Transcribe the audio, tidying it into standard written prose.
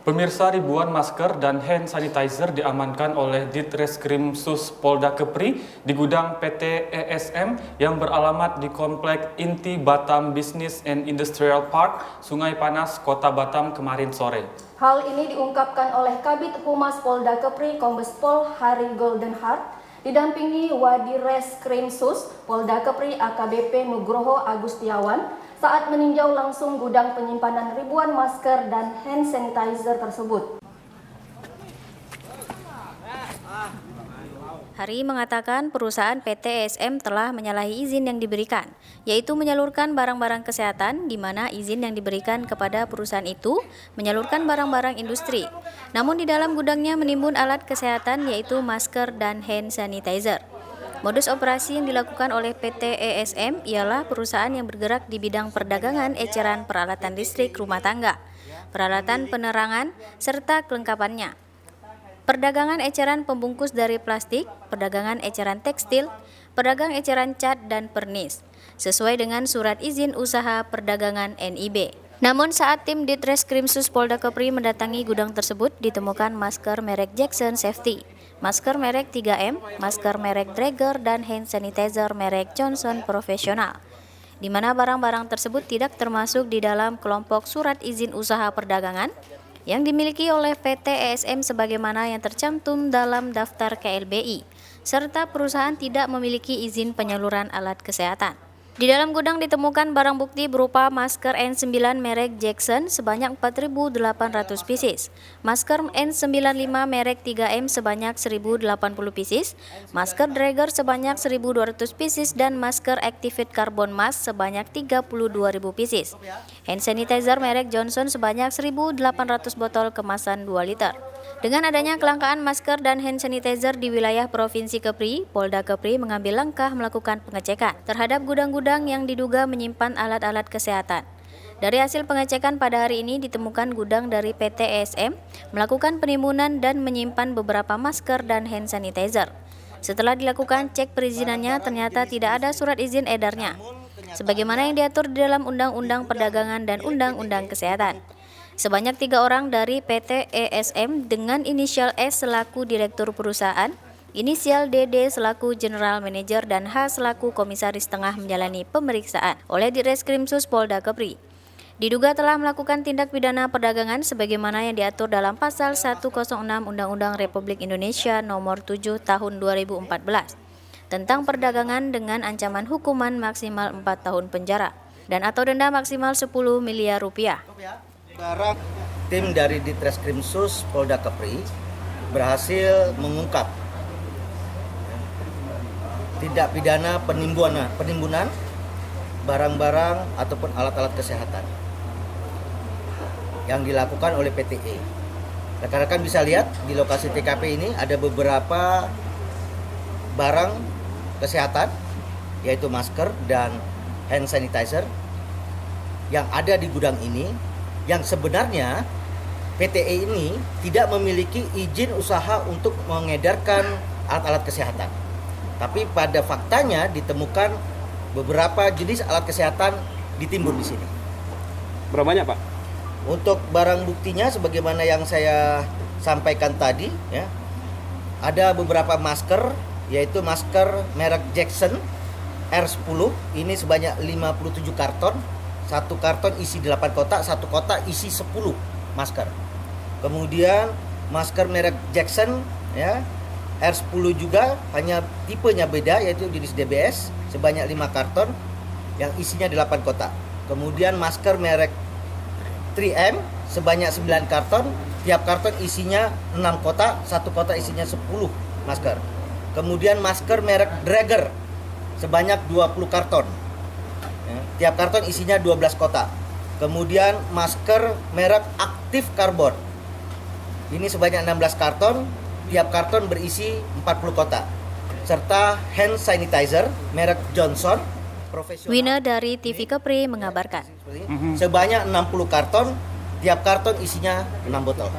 Pemirsa, ribuan masker dan hand sanitizer diamankan oleh Ditreskrim Sus Polda Kepri di gudang PT ESM yang beralamat di Komplek Inti Batam Business and Industrial Park, Sungai Panas, Kota Batam kemarin sore. Hal ini diungkapkan oleh Kabid Humas Polda Kepri Kombes Pol Hari Goldenheart didampingi Wadireskrim Sus Polda Kepri AKBP Nugroho Agustiawan saat meninjau langsung gudang penyimpanan ribuan masker dan hand sanitizer tersebut. Hari mengatakan perusahaan PT ESM telah menyalahi izin yang diberikan, yaitu menyalurkan barang-barang kesehatan di mana izin yang diberikan kepada perusahaan itu menyalurkan barang-barang industri. Namun di dalam gudangnya menimbun alat kesehatan yaitu masker dan hand sanitizer. Modus operasi yang dilakukan oleh PT ESM ialah perusahaan yang bergerak di bidang perdagangan eceran peralatan listrik rumah tangga, peralatan penerangan, serta kelengkapannya. Perdagangan eceran pembungkus dari plastik, perdagangan eceran tekstil, pedagang eceran cat dan pernis, sesuai dengan surat izin usaha perdagangan NIB. Namun saat tim Ditreskrim Sus Polda Kepri mendatangi gudang tersebut ditemukan masker merek Jackson Safety, masker merek 3M, masker merek Draeger, dan hand sanitizer merek Johnson Professional, di mana barang-barang tersebut tidak termasuk di dalam kelompok surat izin usaha perdagangan yang dimiliki oleh PT ESM sebagaimana yang tercantum dalam daftar KLBI, serta perusahaan tidak memiliki izin penyaluran alat kesehatan. Di dalam gudang ditemukan barang bukti berupa masker N95 merek Jackson sebanyak 4.800 pieces, masker N95 merek 3M sebanyak 1.080 pieces, masker Draeger sebanyak 1.200 pieces, dan masker Activate Carbon Mask sebanyak 32.000 pieces. Hand sanitizer merek Johnson sebanyak 1.800 botol kemasan 2 liter. Dengan adanya kelangkaan masker dan hand sanitizer di wilayah Provinsi Kepri, Polda Kepri mengambil langkah melakukan pengecekan terhadap gudang-gudang yang diduga menyimpan alat-alat kesehatan. Dari hasil pengecekan pada hari ini ditemukan gudang dari PT ESM melakukan penimbunan dan menyimpan beberapa masker dan hand sanitizer. Setelah dilakukan cek perizinannya, ternyata tidak ada surat izin edarnya, sebagaimana yang diatur di dalam Undang-Undang Perdagangan dan Undang-Undang Kesehatan. Sebanyak 3 orang dari PT ESM dengan inisial S selaku Direktur Perusahaan, inisial DD selaku General Manager, dan H selaku Komisaris Tengah menjalani pemeriksaan oleh Ditreskrim Sus Polda Kepri. Diduga telah melakukan tindak pidana perdagangan sebagaimana yang diatur dalam Pasal 106 Undang-Undang Republik Indonesia Nomor 7 Tahun 2014 tentang perdagangan dengan ancaman hukuman maksimal 4 tahun penjara dan atau denda maksimal 10 miliar rupiah. Sekarang tim dari Ditreskrim Sus Polda Kepri berhasil mengungkap tindak pidana penimbunan barang-barang ataupun alat-alat kesehatan yang dilakukan oleh PTE. Rekan-rekan bisa lihat di lokasi TKP ini ada beberapa barang kesehatan yaitu masker dan hand sanitizer yang ada di gudang ini, yang sebenarnya PTE ini tidak memiliki izin usaha untuk mengedarkan alat-alat kesehatan. Tapi pada faktanya ditemukan beberapa jenis alat kesehatan ditimbun di sini. Berapa banyak, Pak? Untuk barang buktinya sebagaimana yang saya sampaikan tadi, ya, ada beberapa masker, yaitu masker merek Jackson R10, ini sebanyak 57 karton. Satu karton isi 8 kotak, satu kotak isi 10 masker. Kemudian masker merek Jackson, ya, R10 juga, hanya tipenya beda yaitu jenis DBS sebanyak 5 karton yang isinya 8 kotak. Kemudian masker merek 3M sebanyak 9 karton, tiap karton isinya 6 kotak, satu kotak isinya 10 masker. Kemudian masker merek Draeger sebanyak 20 karton. Tiap karton isinya 12 kotak. Kemudian masker merek Active Carbon. Ini sebanyak 16 karton, tiap karton berisi 40 kotak. Serta hand sanitizer merek Johnson Professional. Wina dari TV Kepri mengabarkan. Sebanyak 60 karton, tiap karton isinya 6 botol.